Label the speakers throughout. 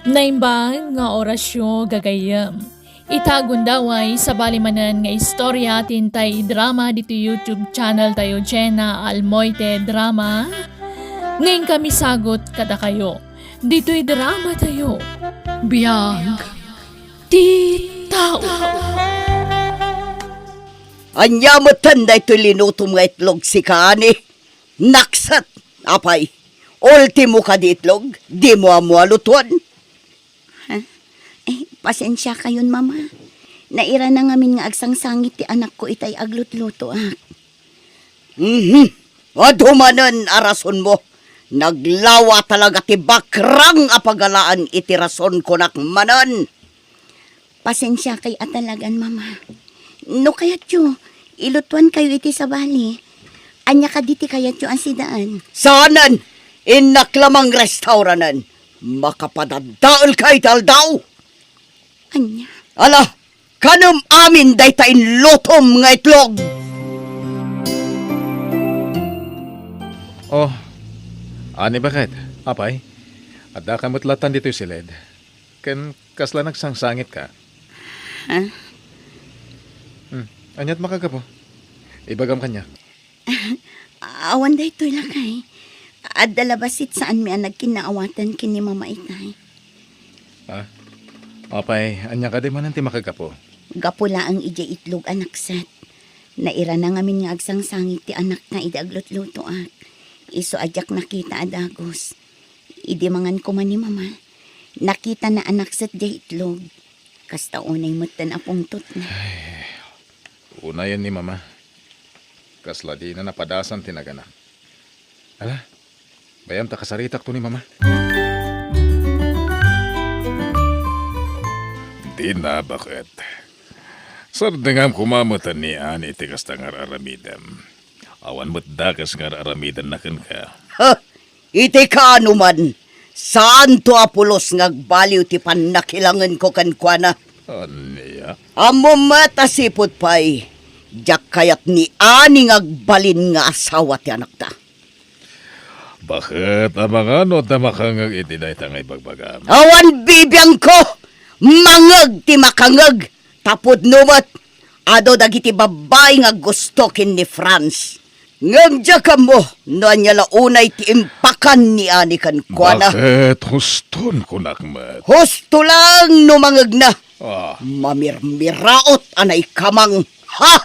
Speaker 1: Naimbang nga orasyon gagayam. Itagundaway sa balimanan nga istorya tintay drama dito YouTube channel tayo Jenna Almoite Drama. Ngayon kami sagot kada kayo. Dito'y drama tayo. Biyag. Titaw.
Speaker 2: Anya mo tanday to linutom nga itlog si Kaani. Naksat, apay. Ultimo ka di itlog, di mo amualutuan.
Speaker 3: Pasensya kayon, mama. Naira na ngamin nga agsangsangit ti anak ko itay aglutluto,
Speaker 2: Adumanan arason mo. Naglawa talaga ti bakrang apagalaan iti rason ko nakmanan.
Speaker 3: Pasensya kay atalagan, mama. No kayat yo, ilutuan kayo iti sa bali. Anya ka diti kayat yo ang sidaan.
Speaker 2: Saanan? Inaklamang restauranan. Makapadadaol kay taldaw.
Speaker 3: Anya?
Speaker 2: Ala, kanam amin daytain lotom nga itlog.
Speaker 4: Oh, ani bakit? Apay, adda ka mutlatan dito si Led. Ken kasla nagsangsangit ka.
Speaker 3: Ha?
Speaker 4: Anyat makagapo. Ibagam kanya.
Speaker 3: Awan da ito'y lakay. At dalabasit saan mi ang nagkinaawatan kini mama itay.
Speaker 4: Ha? Apay, anya ka di man ti makagapo.
Speaker 3: Gapula ang ija itlog anak set. Naira na ngamin nga agsangsangit ti anak na idaglutluto at. Iso adyak nakita adagos. Idi mangan ko man ni mama. Nakita na anak set di itlog. Kasta unay matan apong tot na.
Speaker 4: Una yan ni mama. Kasla di na napadasan tinagana. Ala, bayam ta kasaritak to ni mama. Di na bakit. Sardengam kumamatan ni ani tikas tangar aramidam. Awan mo't dakas ngar aramidan na kan ka.
Speaker 2: Ha, iti ka anuman. Saan to apulos ngagbaliw ti panakilangan ko kankwana?
Speaker 4: Aniya?
Speaker 2: Amo matasipot pa'y. Diyak kayat ni ani ngagbalin nga asawa ti anak ta.
Speaker 4: Bakit amang ano na makangag itinay tangay bagbagam?
Speaker 2: Awan bibiyang ko! Mangag ti makangag! Tapod numat! Ado dagiti babay nga gusto kin ni Franz. Ngagdya ka mo! No anya launay ti impakan ni ani kankwana.
Speaker 4: Bakit huston ko nakmat?
Speaker 2: Husto lang no mangag na!
Speaker 4: Ah,
Speaker 2: Mamirmiraot anay kamang ha!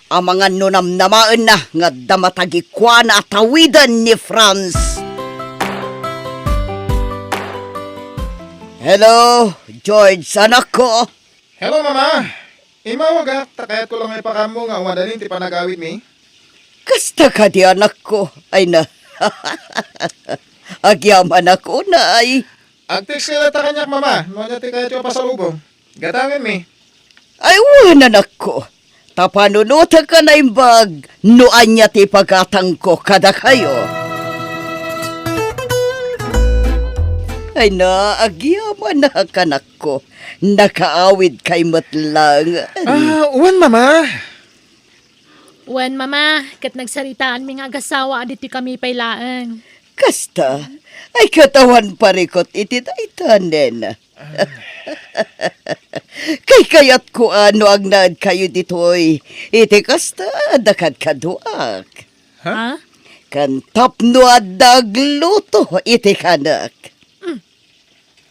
Speaker 2: Amangan no namnamaan na nga damatagikwana at tawidan ni Franz. Hello, George, anak ko.
Speaker 5: Hello, Mama. Imawag takayat ko lang may pakamo nga umadalin ti panagawid mi.
Speaker 2: Kasta ka di anak ko. Ay na. Agyaman ako na ay.
Speaker 5: Agtext sila ta kanyak, Mama. Nonya ti kayat yung pasalubong. Gatawin mi.
Speaker 2: Ay wan anak ko. Tapanunuta ka na imbag. Noan niya ti pagkatang ko kada kayo. Ay na, agyaman na kanak ko. Nakaawid kay matlang.
Speaker 5: Uwan, Mama.
Speaker 1: Wan mama, kat nagsaritaan mi nga agasawa aditi kami pailaan.
Speaker 2: Kasta, ay katawan parikot iti taitanen. Kay kayat ko ano ang naad kayo ditoy. Iti kasta, dakat kaduak.
Speaker 1: Ha?
Speaker 2: Kan tapno at dagluto iti kanak.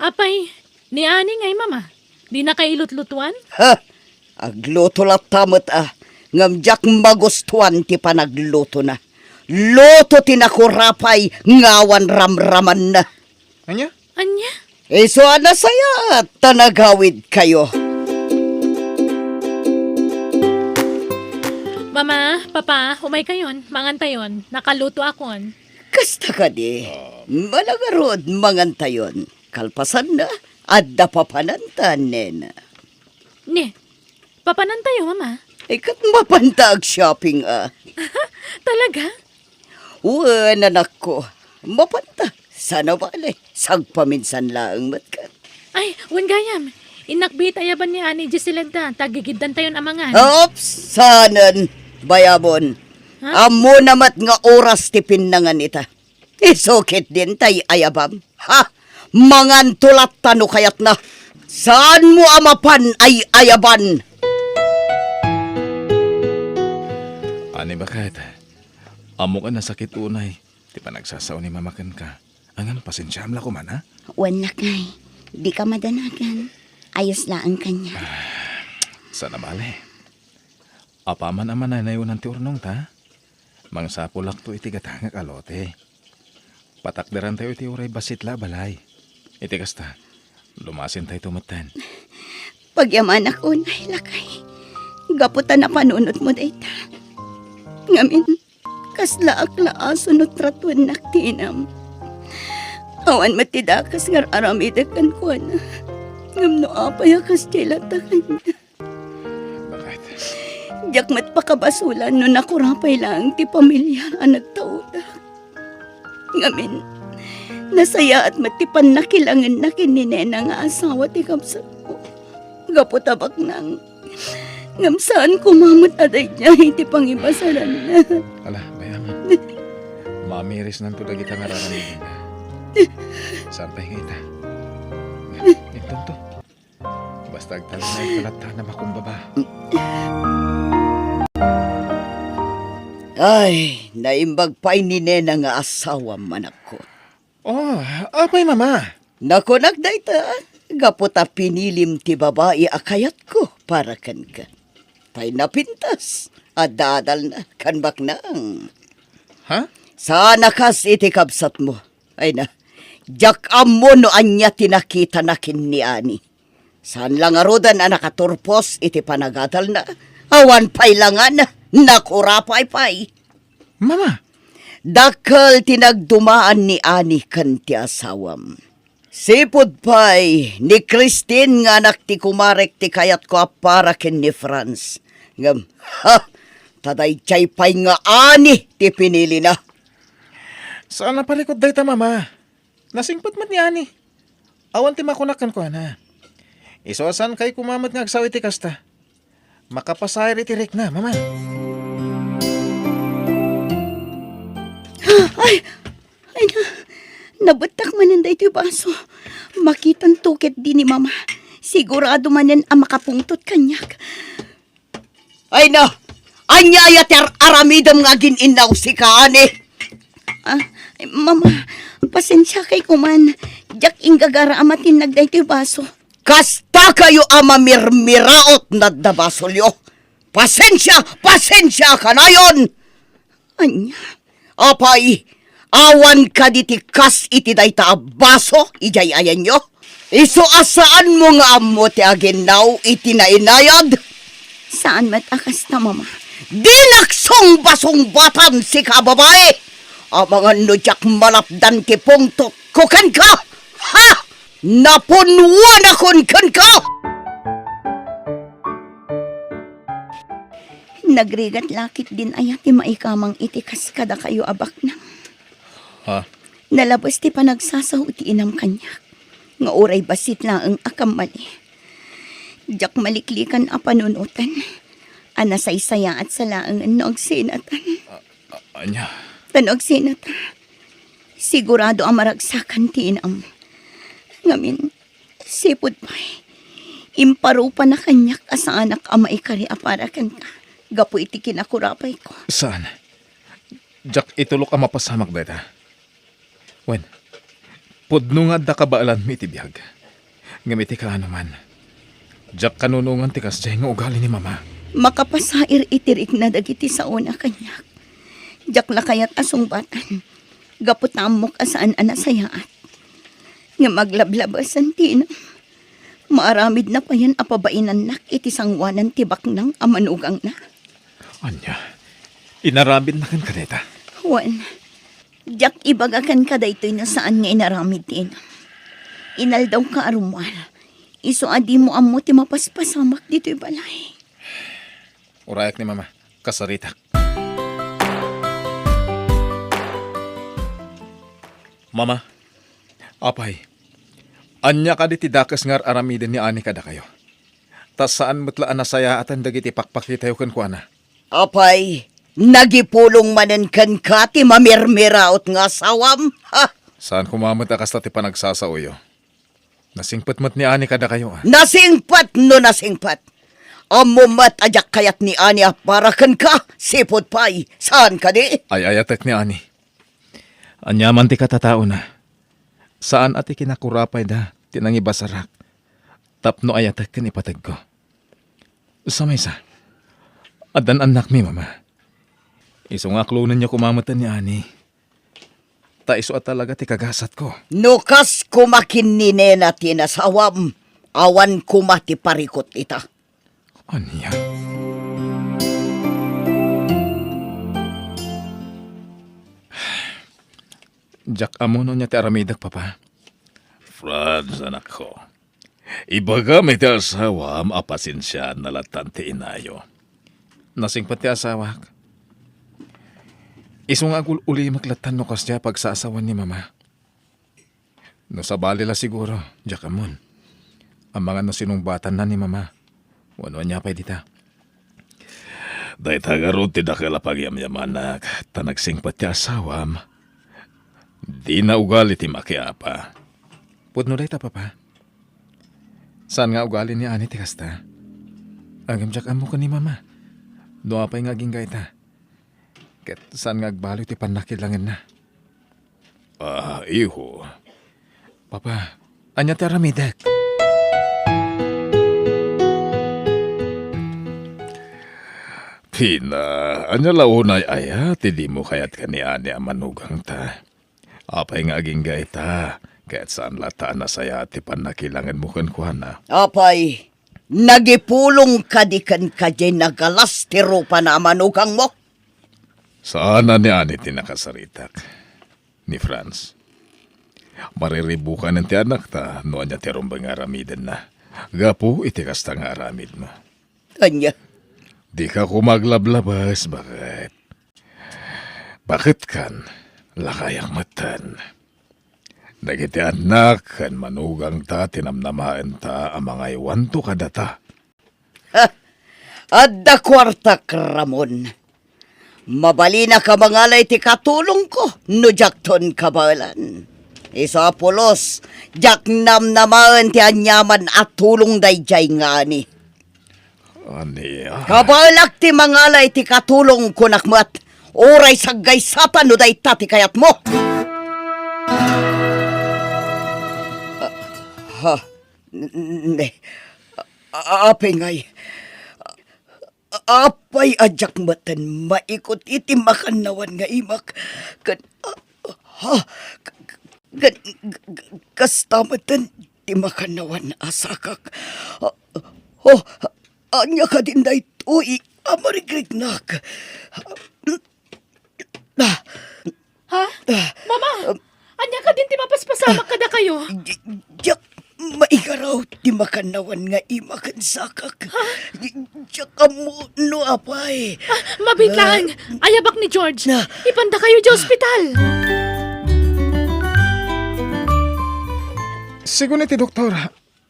Speaker 1: Apay, ni ani ngay mama. Di na kailutlutuan?
Speaker 2: Ha, agluto la tamot Ngamjak magustuhan ti panagluto na. Luto tinakurapay ngawan ramraman na.
Speaker 5: Anya?
Speaker 1: Anya?
Speaker 2: Iso na saya at tanagawid kayo.
Speaker 1: Mama, papa, umay kayon, mangantayon, nakaluto akon.
Speaker 2: Kasta ka di. Malagarod mangantayon. Kalpasan na. Adda papanantan, nena.
Speaker 1: Ne, papanan tayo, mama.
Speaker 2: Ikat mapantag shopping
Speaker 1: Talaga?
Speaker 2: Uwan anak ko. Mapanta. Sana bale. Sagpaminsan lang matkat.
Speaker 1: Ay, wan gayam. Inakbita yaban ni Ani Giselda, tagigidan tayon amangan.
Speaker 2: Ops, sanan, bayabon. Amo namat nga oras ti pinnangan ita. Isukit din tay ayabam. Ha? Mangan tulat tano kayat na. Saan mo amapan ay ayaban?
Speaker 4: Ani bakit? Amo ka na sakit unay. Di pa nagsasaw ni mamakan ka. Angan pasensyam la ko man ha?
Speaker 3: Wan lakay. Di ka madanagan. Ayos lang kanya.
Speaker 4: Sana bale. Apaman aman na nayunan ti urnong ta. Mangsapulak to iti gatangak alote. Patakdaran tayo iti uray basit la balay. Iti kasta. Lumasin tayo tumatan.
Speaker 3: Pagyaman ako na lakay. Gaputan na panunot mo dayta. Ngamin, kasla akla asunod ratuan naktinam. Awan matidakas ngar aramidakan ko na. Ngam no apay akas tilatakan niya.
Speaker 4: Bakit?
Speaker 3: Diyak mat pakabasulan no nakurapay lang ti pamilya ang nagtauda. Ngamin, nasaya at matipan nakilangan na kininena nga asawa ti kapsat ko. Gaputabak nang ngam saan kumamot aday niya iti pangibasaran na.
Speaker 4: Ala, bayangan. Mamiris nanto dagi ta nga raramidin ka. Sampay nga ita. Ito to. Basta agtala na ikalata na makumbaba.
Speaker 2: Ay, naimbag pa'y ni Nena nga asawa manak ko.
Speaker 5: Oh, apay mama.
Speaker 2: Naku nagdayta, gaputa pinilim ti babae akayat ko para kan ka. Tay napintas, at dadal na kanbak nang.
Speaker 5: Ha?
Speaker 2: Sana kas iti kabsat mo. Ay na, jak amo no anya tinakita nakin ni Ani. Saan lang arudan na nakaturpos iti panagadal na. Awan pa'y langan, nakurapay-pay.
Speaker 5: Mama.
Speaker 2: Dakal tinagdumaan ni Ani kan ti asawam. Sipod pa'y ni Christine nga anak ti kumarek ti kayat ko para ken ni Franz. Ngam, ha, taday chay pa'y nga Ani ti pinili na.
Speaker 5: Saan na palikod dayta mama? Nasingpot mat ni Ani. Awan ti makunakan ko na. Isoasan kay kumamot nga agsaw iti kasta. Makapasayar iti rek na, mama.
Speaker 3: Ay na, nabatak maninday ito baso. Makitan tukit din ni mama. Sigurado manin ang makapungtot kanyak.
Speaker 2: Ay na, anya ter aramidam nga gininaw si Kaani.
Speaker 3: Mama, pasensya kay kuman. Jak ingagara amatin nagday ito baso.
Speaker 2: Kasta kayo ama mirmiraot na dabasolyo. Pasensya ka na yon.
Speaker 3: Anya,
Speaker 2: Apay, awan ka diti kas iti dayta abaso, ijay ayan nyo. Iso asaan mo nga amo ti aginaw iti nainayad?
Speaker 3: saan matakas na mama?
Speaker 2: Dinaksong basong batan si kababae. Ang mga nudyak malapdan ti pungtok kukan ka. Ha! Napunwan akon kan ka!
Speaker 3: Nagrigat lakit din ayati maikamang itikas kada kayo abak na.
Speaker 4: Ha?
Speaker 3: Nalabas ti panagsasaw ti inam kanya. Nga oray basit lang ang akam mali. Jak maliklikan a panunutan. Anasaysaya at salaang noog sinatan.
Speaker 4: Anya?
Speaker 3: Tanog sinata. Sigurado ang maragsakan ti inam. Ngamin, sipod pa'y. Imparupa na kanyak asa anak ama ikari aparakan ka. Gapo iti kinakurapay ko.
Speaker 4: Saan? Jack, itulok ang mapasamak data. Wen, pudno nga da kabaalan mi iti biyag. Ngamiti ka ano man. Jack, kanunungan ti kasjay nga ugali ni mama.
Speaker 3: Makapasair itirik na dagiti sa una kanyak. Jak lakayat asong batan. Gapot namok asaan anasayaat. Nga maglablabasan tinam. Maaramid na pa yan apabainan nak iti sangwanan tibak ng amanugang na.
Speaker 4: Anya, inaramid na kan kadeta.
Speaker 3: Juan, jak ibagakan ka daytoy na saan nga inaramid tinam. Inaldaw ka arumwal. Iso adi mo amo ti mapaspasamak dito'y balay.
Speaker 4: Urayak ni mama, kasaritak. Mama, apay, Anya ka di tidakas ngar aramiden ni ani kada kayo. Tas saan matlaan na saya atan dagiti pakpakitayo kan kuana.
Speaker 2: Apay, nagipulong manen kan ka ti mamirmiraot nga sawam. Ha?
Speaker 4: Saan kumamot akas ti panagsasauyo? Nasingpatmat ni ani kada kayo ah.
Speaker 2: Nasingpat no nasingpat. Amumat ajak kayat ni Anya para kan ka, sipot pay. Saan ka di?
Speaker 4: Ay ayatek ni ani. Anyaman ti katatao na. Saan ati kinakurapay da, tinangibasarak. Tapno ayatek kan ipatag ko. Samay sa. Adan anak mi mama. Isong aklunan niyo kumamatan ni ani. Ta iso at talaga ti kagasat ko.
Speaker 2: Nukas kumakin ni Nena tinasawam. Awan kumati parikot ita.
Speaker 4: Anya? Jack amuno niya ti aramidak, papa.
Speaker 6: Franz, anak ko. Ibaga may ti asawa, maapasin siya nalatan ti inayo.
Speaker 4: Nasingpat ti asawak. Isong agul uli maglatan no kasya pagsasawan ni mama. No sabali la siguro, Jack amon. Ang mga no sinumbatan na ni mama. Wano niya pa dita.
Speaker 6: Dahil tagarot ti dakala pagyamyamanak, tanagsingpat ti asawam. Di na ugali ti makiapa.
Speaker 4: Pudno day ta, papa. Saan nga ugali ni ani ti kasta? Agam Jack amo ka ni mama. Doa pa'y nga ginggay ta. Ket saan nga agbaliw ti panakilangin na.
Speaker 6: Iho.
Speaker 4: Papa, anya ti aramidek.
Speaker 6: Pina, anya launay aya, ti di mo kayat ka ni ani amanugang ta. Apay nga ginggay ta, kaya't saan lata na saya ti panakilangan mo kan kuana.
Speaker 2: Apay, nagipulong ka di kan kajay nagalastiro pa na manugang mo.
Speaker 6: Saan na ni ani ti nakasaritak? Ni Franz. Mariribukan ng ti anak ta, no anya ti rumbang aramiden na. Gapo iti kasta nga aramid mo.
Speaker 2: Anya,
Speaker 6: Di ka kumaglablabas, bakit? Bakit kan? Lakayak matan. Nagiti anak kan manugang ta, tinamnamaan ta, ang mga iwanto kadata.
Speaker 2: adda kwarta Ramon. Mabali na ka mangalay ti katulong ko, no jakton kabalan. Isa pulos, jak namnamaan ti anyaman at tulong dayjay nga ni.
Speaker 6: Aniya?
Speaker 2: Kabalak ti mangalay ti katulong kunakmat. Oray saggay satan no day tati kayat mo. Ne. Apay ngay. Apay ajak matan maikot iti makanawan nga imak. Kastamatan ti makanawan asakak. Anya ka din day tu'i amariglignak.
Speaker 1: Ha? Mama! Anya ka din ti mapaspasamak kada kayo?
Speaker 2: Jak maigaraw ti makanawan nga imakan sakak. Jak amo no apay.
Speaker 1: Mabiglaan! Ayabak ni George! Ipanda kayo di ospital!
Speaker 5: Sigun ti doktor,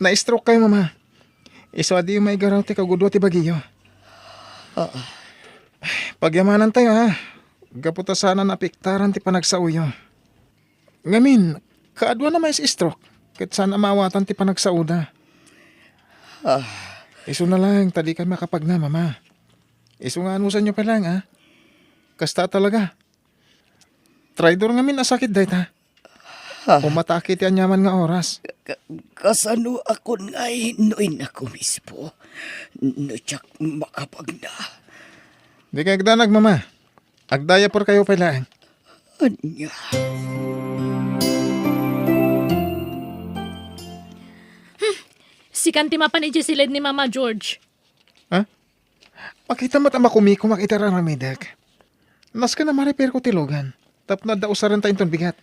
Speaker 5: na-stroke kayo mama. Iso adi yung may garaw ti kagudwa ti bagiyo. Pagyamanan tayo ha. Gaputa sana napiktaran ti panagsauyo. Ngamin, kaadwa na may stroke. Kat sana mawatan ti panagsauda. Iso na lang, tadi ka makapag na mama. Iso nga anusan nyo pa lang ha. Kasta talaga. Traidor ngamin asakit dahit ha. Umatake ti anyaman nga oras.
Speaker 2: Kasano ako ngay noin ako mismo. No jak makapag na.
Speaker 5: Di ka agdanag mama. Agdaya por kayo pala.
Speaker 2: Anya.
Speaker 1: Sikan ti mapan ni Jessilid ni Mama George.
Speaker 5: Ha? Makita mo't ang makumiko makita raramidak. Nas ka na ma-repair ko tilugan. Tap na dausaran tayong ton bigat.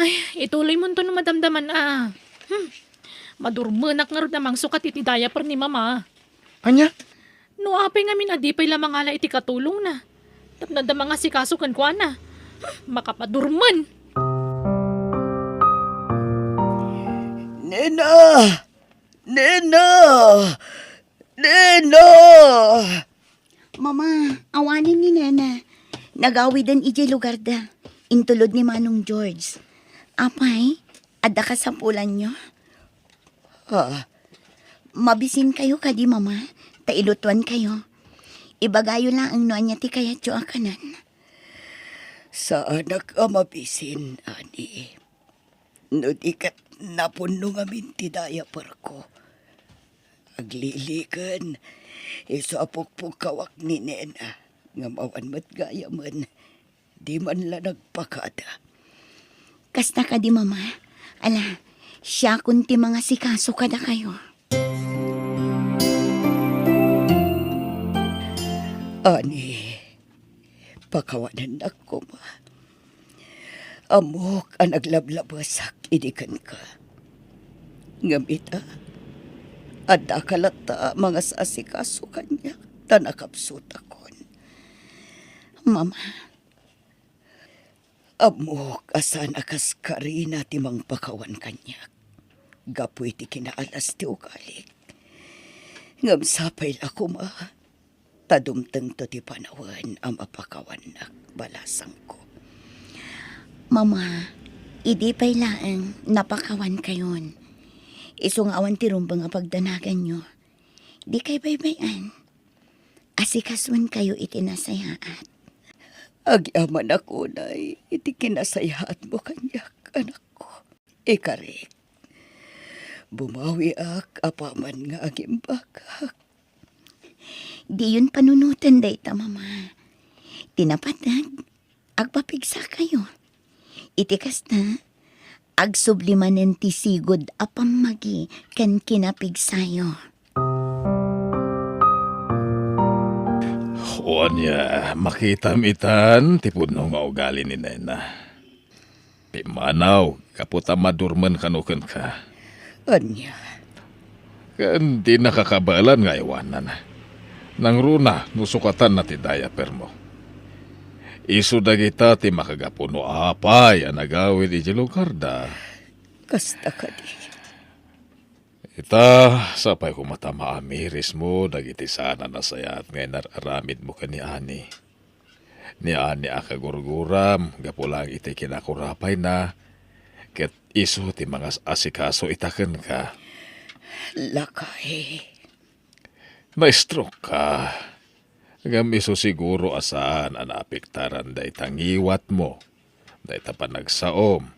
Speaker 1: Ay, ituloy mo to no madamdaman Madurmenak nga rin namang sukat iti diaper ni Mama.
Speaker 5: Anya?
Speaker 1: No apay nga minadipay lamang ala iti katulong na. Tapnad na mga sikasukan ko na. Makapadurman.
Speaker 2: Nena! Nena! Nena!
Speaker 3: Mama, awanin ni Nena. Nagawidan ijay lugar da. Intulod ni Manong George. Apay, ada ka sa pulan nyo? Mabisin kayo kadi mama. Tailutuan kayo. Ibagayo lang ang noan niya ti kaya akanan.
Speaker 2: Sa anak ka mabisin, ani. No di kat napuno nga minti daya parko. Aglilikan, isapok-pok kawak ni Nena. Nga mawan mat gaya man, di man la nagpakada.
Speaker 3: Kasta ka di mama. Ala, siya kunti mga sikaso kada kayo.
Speaker 2: Ani, pakawanan ako ma. Amok ang naglablabasak, idikan ka. Ngamita, ada kalata mga sasikaso kanya, tanakapsut akon.
Speaker 3: Mama,
Speaker 2: Amok asan akas karina timang pakawan kanya. Gapoy ti kinaalas ti ukalik. Ngam sapay ako ma. Tadumteng to ti panawan ang mapakawan na balasang ko.
Speaker 3: mama, idi pay laeng napakawan kayon. Isungawan ti rumbang nga pagdanagan nyo. Di kay baybayan. Asikaswan kayo itinasayaat.
Speaker 2: Agyaman ako na'y iti kinasayahat mo kanyak, anak ko. Ikarik. Bumawi ak apaman nga agimbagak.
Speaker 3: Di yun panunutan dayta, mama. Tinapatag, agpapigsa kayo. Itikas na, agsublimanen ti sigod apamagi kan kinapigsayo.
Speaker 6: O niya, makitam-itan, tipod no nga ugali ni Nena. Pimanaw, kaputa madurman kanukan ka.
Speaker 2: Anya,
Speaker 6: Kan di nakakabalan nga iwanan. Nang runa, nusukatan na ti diaper mo. Isu dagita ti makagapuno apay ang nagawid iti lugar da.
Speaker 2: kasta ka di.
Speaker 6: Ita, sapay kumatama amiris mo, dagiti sana nasayat ngay nararamid mo ka ni Ani. Ni Ani akagurguram, gapulang iti kinakurapay na, ket isu ti mga asikaso itaken ka.
Speaker 2: Lakay.
Speaker 6: Na-stroke ka. Ngam isu siguro asaan ang apiktaran da itangiwat mo, da ita panagsaom.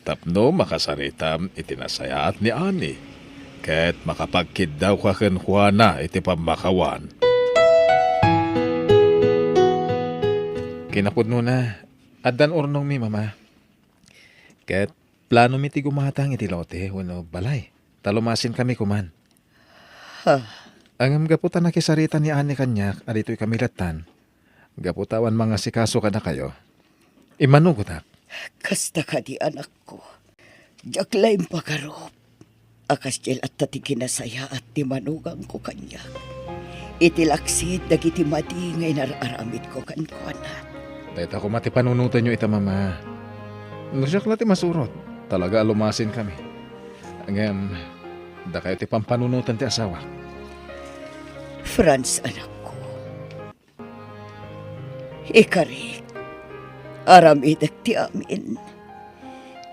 Speaker 6: Tapno makasaritam itinasayaat ni Ani. Ket makapagkid daw ka ken Juana iti pamakawan.
Speaker 5: Kinapudno na. Addan urnong mi, mama. Ket plano mi ti gumatang iti lote, wano balay. Talumasin kami kuman. Angam gaputan na kisarita ni Ani kanyak, adito'y kamilatan. Gaputawan mga sikaso ka na kayo. Imanugot ak.
Speaker 2: Kasta ka di anak ko. Jaklaim pakarop. Akas jel at tati kinasaya at ti manugang ko kanya. Itilaksid dagiti mati ngay nararamid ko kankwana.
Speaker 5: Dahit ako mati panunutan nyo ita, mama. Nasyak na ti masurot. Talaga alumasin kami. Angam, da kayo ti pampanunutan ti asawa.
Speaker 2: Franz, anak ko. Ikarik. Aramidak ti amin.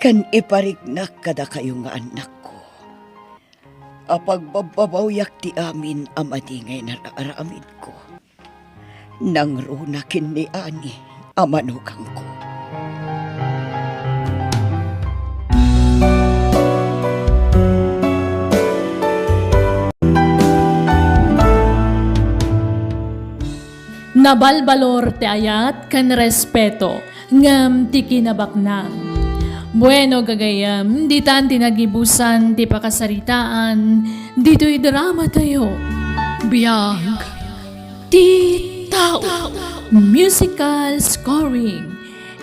Speaker 2: Kan iparignak kada kayo nga anak ko. Apag babawyak ti amin amati ngay nararamid ko. Nang runakin ni Ani amanugang ko.
Speaker 1: Nabalbalor ti ayat kan respeto ngam ti kinabaknang. Bueno gagayam, di tan tinagibusan ti pakasaritaan, dito'y drama tayo. Biyag ti tao. Musical scoring,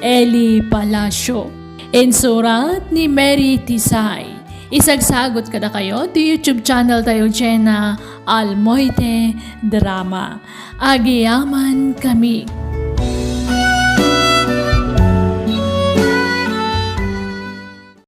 Speaker 1: Eli Palacio. Insurat ni Mary Tisay. Isagsagot kada kayo ti YouTube channel tayo Jenna Almoite Drama. Agiyaman kami.